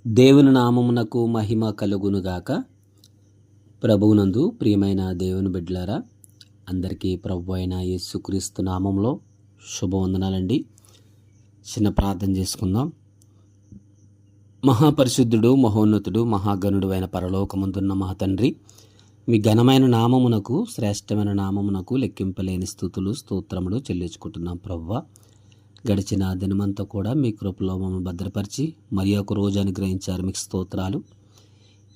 దేవుని నామమునకు మహిమ కలుగునుగాక. ప్రభువునందు ప్రియమైన దేవుని బిడ్డలారా, అందరికీ ప్రభు అయిన యేసుక్రీస్తు నామంలో శుభవందనాలండి. చిన్న ప్రార్థన చేసుకుందాం. మహాపరిశుద్ధుడు, మహోన్నతుడు, మహాగణుడు అయిన పరలోకమందున్న మా తండ్రి, మీ ఘనమైన నామమునకు, శ్రేష్టమైన నామమునకు లెక్కింపలేని స్తుతులు స్తోత్రములు చెల్లించుకుంటున్నాం. ప్రభువా, గడిచిన దినమంతా కూడా మీ కృపలో మమ్మల్ని భద్రపరిచి మరి ఒక రోజు అనుగ్రహించారు. మీకు స్తోత్రాలు.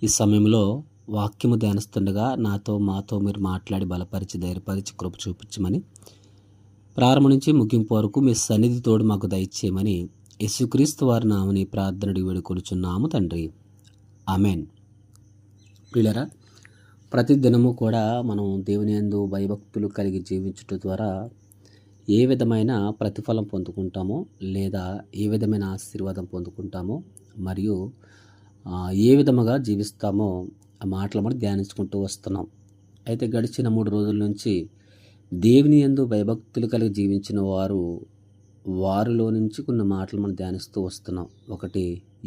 ఈ సమయంలో వాక్యము ధ్యానిస్తుండగా మాతో మీరు మాట్లాడి బలపరిచి ధైర్యపరిచి కృప చూపించమని, ప్రారంభం నుంచి ముగింపు వరకు మీ సన్నిధి తోడు మాకు దయచేయమని యేసుక్రీస్తు వారి నామని ప్రార్థనడి వేడుకొనుచున్నాము తండ్రి, ఆమెన్. ప్రియులారా, ప్రతి దినము కూడా మనం దేవుని యందు భయభక్తులు కలిగి జీవించడం ద్వారా ఏ విధమైన ప్రతిఫలం పొందుకుంటామో, లేదా ఏ విధమైన ఆశీర్వాదం పొందుకుంటామో, మరియు ఏ విధముగా జీవిస్తామో ఆ మాటలు మనం ధ్యానించుకుంటూ వస్తున్నాం. అయితే గడిచిన 3 రోజుల నుంచి దేవుని యందు భయభక్తులు కలిగి జీవించిన వారిలో నుంచి కొన్ని మాటలు మనం ధ్యానిస్తూ వస్తున్నాం. ఒకటి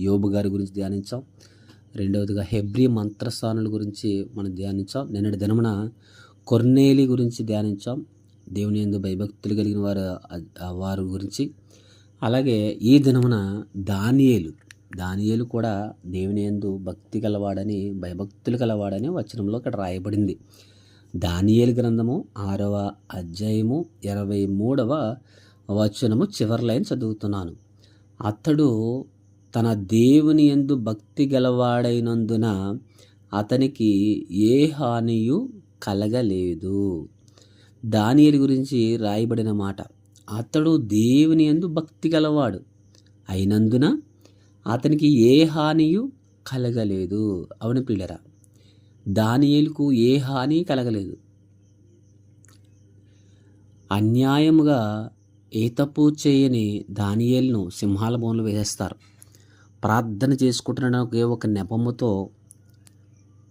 యోబు గారి గురించి ధ్యానించాం. రెండవదిగా హెబ్రీ మంత్రసానుల గురించి మనం ధ్యానించాం. నిన్నటి దినమున కొర్నేలి గురించి ధ్యానించాం, దేవుని యందు భయభక్తులు కలిగిన వారి గురించి. అలాగే ఈ దినమున దానియేలు కూడా దేవుని యందు భక్తి గలవాడని, భయభక్తులు గలవాడని వచనంలో ఇక్కడ రాయబడింది. దానియేలు గ్రంథము 6వ అధ్యాయము 23వ వచనము చివరి లైన్ చదువుతున్నాను. అతడు తన దేవుని యందు భక్తి గలవాడైనందున అతనికి ఏ హానియు కలగలేదు. దానియేలు గురించి రాయబడిన మాట, అతడు దేవుని యందు భక్తి గలవాడు అయినందున అతనికి ఏ హానియు కలగలేదు. అవును ప్రియులరా, దానియేలుకు ఏ హాని కలగలేదు. అన్యాయముగా ఏ తప్పు చేయని దానియేలును సింహాల బోన్లో వేసేస్తారు. ప్రార్థన చేసుకుంటున్న ఒక నెపముతో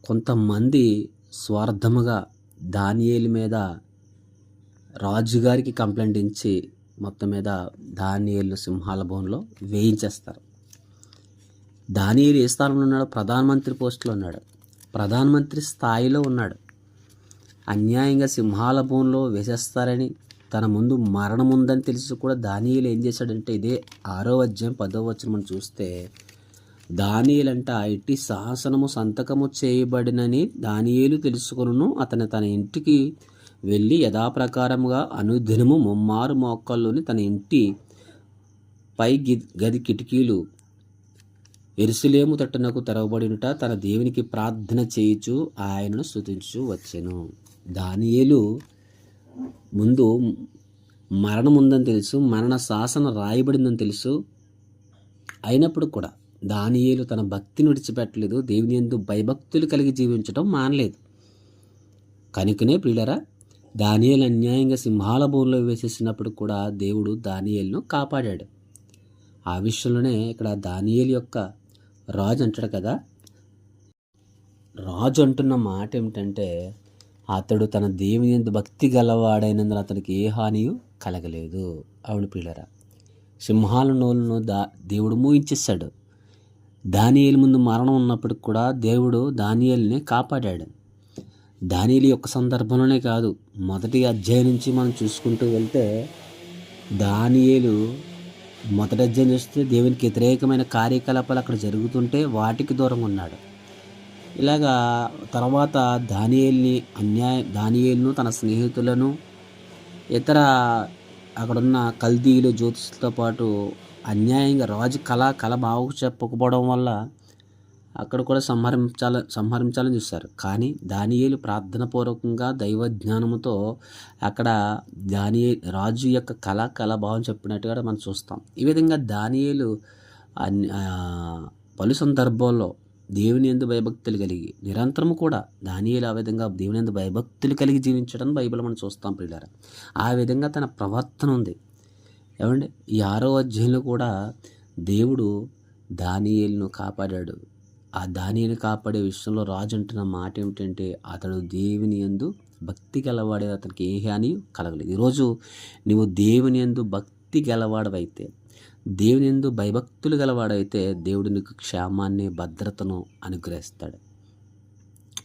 కొంతమంది స్వార్థముగా దానియేలు మీద రాజుగారికి కంప్లైంట్ ఇచ్చి మొత్తం మీద దానియేలు సింహాల బోన్లో వేయించేస్తారు. దానియేలు ఏ స్థానంలో ఉన్నాడు? ప్రధానమంత్రి పోస్టులో ఉన్నాడు, ప్రధానమంత్రి స్థాయిలో ఉన్నాడు. అన్యాయంగా సింహాల బోన్లో వేసేస్తారని, తన ముందు మరణం ఉందని తెలిసి కూడా దానియేలు ఏం చేశాడంటే, ఇదే 6వ అధ్యాయం 10వ వచనం మనం చూస్తే, దానియేలంట ఇట్టి శాసనము సంతకము చేయబడినని దానియేలు తెలుసుకొనును, అతను తన ఇంటికి వెళ్ళి యథాప్రకారముగా అనుదినము ముమ్మారు మోకాల్లోని తన ఇంటి పై గది కిటికీలు యెరూషలేము తట్టునకు తెరవబడినట తన దేవునికి ప్రార్థన చేయుచు ఆయనను స్తుతించు వచ్చెను. దానియేలు ముందు మరణం ఉందని తెలుసు, మరణ శాసనం రాయబడిందని తెలుసు. అయినప్పుడు కూడా దానియేలు తన భక్తిని విడిచిపెట్టలేదు, దేవుని యందు భయభక్తులు కలిగి జీవించడం మానలేదు. కనుకనే ప్రియులరా, దానియేలు అన్యాయంగా సింహాల బోన్లో వేసేసినప్పుడు కూడా దేవుడు దానియేలును కాపాడాడు. ఆ విషయంలోనే ఇక్కడ దానియేలు యొక్క రాజు అంటాడు కదా, రాజు అంటున్న మాట ఏమిటంటే, అతడు తన దేవుని యందు భక్తి గలవాడైనందున అతనికి ఏ హానియు కలగలేదు. అవును ప్రియులరా, సింహాల నోలను దేవుడు మూయించేశాడు. దానియేలు ముందు మరణం ఉన్నప్పటికి కూడా దేవుడు దానియేలుని కాపాడాడు. దానియేలు యొక్క సందర్భంలోనే కాదు, మొదటి అధ్యాయం నుంచి మనం చూసుకుంటూ వెళ్తే, దానియేలు మొదటి అధ్యాయం చూస్తే దేవునికి వ్యతిరేకమైన కార్యకలాపాలు అక్కడ జరుగుతుంటే వాటికి దూరంగా ఉన్నాడు. ఇలాగా తర్వాత దానియేలును తన స్నేహితులను, ఇతర అక్కడున్న కల్దీలు జ్యోతిషులతో పాటు అన్యాయంగా రాజు కళ బాగు చెప్పకపోవడం వల్ల అక్కడ కూడా సంహరించాలని చూశారు. కానీ దానియేలు ప్రార్థనపూర్వకంగా దైవ జ్ఞానముతో అక్కడ రాజు యొక్క కళ భావం చెప్పినట్టుగా మనం చూస్తాం. ఈ విధంగా దానియేలు పలు సందర్భాల్లో దేవుని యందు భయభక్తులు కలిగి నిరంతరము కూడా దానియేలు ఆ విధంగా దేవుని యందు భయభక్తులు కలిగి జీవించడం బైబిల్ మనం చూస్తాం ప్రియులారా. ఆ విధంగా తన ప్రవర్తన ఉంది. ఏమండి, ఈ 6వ అధ్యాయంలో కూడా దేవుడు దానియేలును కాపాడాడు. ఆ దానియేలును కాపాడే విషయంలో రాజు అంటున్న మాట ఏమిటంటే, అతడు దేవుని యందు భక్తి గలవాడే, అతనికి ఏ హాని కలగలేదు. ఈరోజు నువ్వు దేవుని యందు భక్తి గలవాడవైతే, దేవుని యందు భయభక్తులు గలవాడైతే దేవుడు నీకు క్షేమాన్ని, భద్రతను అనుగ్రహిస్తాడు.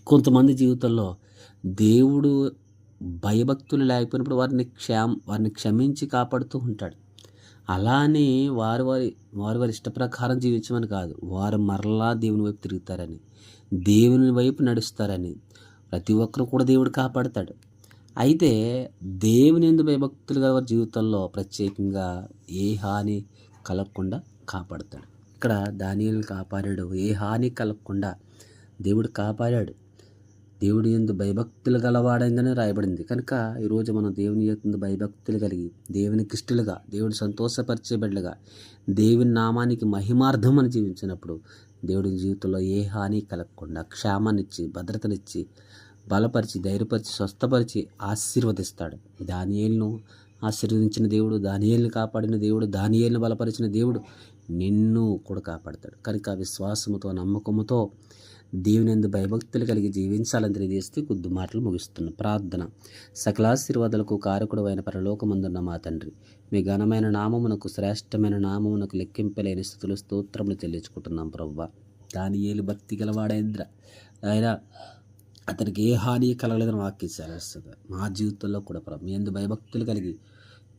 కొంతమంది జీవితంలో దేవుడు భయభక్తులు లేకపోయినప్పుడు వారిని క్షమించి కాపాడుతూ ఉంటాడు. అలా అని వారి ఇష్ట ప్రకారం జీవించమని కాదు, వారు మరలా దేవుని వైపు తిరుగుతారని, దేవుని వైపు నడుస్తారని ప్రతి ఒక్కరు కూడా దేవుడు కాపాడుతాడు. అయితే దేవుని యందు భయభక్తులు గల వారి జీవితంలో ప్రత్యేకంగా ఏ హాని కలగకుండా కాపాడుతాడు. ఇక్కడ దానియేలును కాపాడాడు, ఏ హాని కలగకుండా దేవుడు కాపాడాడు. దేవుడి యందు భయభక్తులు గలవాడంగానే రాయబడింది. కనుక ఈరోజు మనం దేవుని యందు భయభక్తులు కలిగి దేవునికి ఇష్టలుగా, దేవుడు సంతోషపరిచే బిడ్డలుగా, దేవుని నామానికి మహిమార్థం అని జీవించినప్పుడు దేవుడి జీవితంలో ఏ హాని కలగకుండా క్షేమాన్నిచ్చి, భద్రతనిచ్చి, బలపరిచి, ధైర్యపరిచి, స్వస్థపరిచి ఆశీర్వదిస్తాడు. దానియేలును ఆశీర్వదించిన దేవుడు, దానియేలును కాపాడిన దేవుడు, దానియేలును బలపరిచిన దేవుడు నిన్ను కూడా కాపాడతాడు. కనుక విశ్వాసముతో, నమ్మకముతో దేవుని యందు భయభక్తులు కలిగి జీవించాలని తెలియజేస్తూ కొద్ది మాటలు ముగిస్తున్న ప్రార్థన. సకలాశీర్వాదాలకు కారకుడు అయిన పరలోకమందున్న మా తండ్రి, మీ ఘనమైన నామమునకు, శ్రేష్టమైన నామమునకు లెక్కింపలేని స్తుతులు, స్తోత్రములు చెల్లించుకుంటున్నాం ప్రభువా. దానియేలు భక్తి గలవాడేంద్ర ఆయన, అతనికి ఏ హాని కలగలేదని వాక్యం సెలవిస్తుంది. మా జీవితంలో కూడా ప్రభు మీ యందు భయభక్తులు కలిగి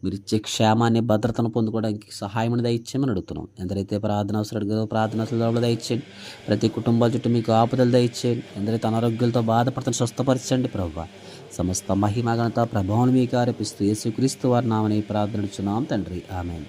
మీరు ఇచ్చే క్షేమాన్ని, భద్రతను పొందుకోవడానికి సహాయం దయచేయమని అడుగుతున్నాం. ఎందరైతే ప్రార్థన అవసరం ప్రార్థన దయచేయండి. ప్రతి కుటుంబాల చుట్టూ మీకు ఆపదలు దయచేయండి. ఎందరైతే అనారోగ్యాలతో బాధపడుతున్న స్వస్థపరచండి ప్రభువా. సమస్త మహిమ ఘనత ప్రభావం మీకు ఆరోపిస్తూ యేసుక్రీస్తు వారి నామమున ప్రార్థన ఇచ్చున్నాం తండ్రి, ఆమేన్.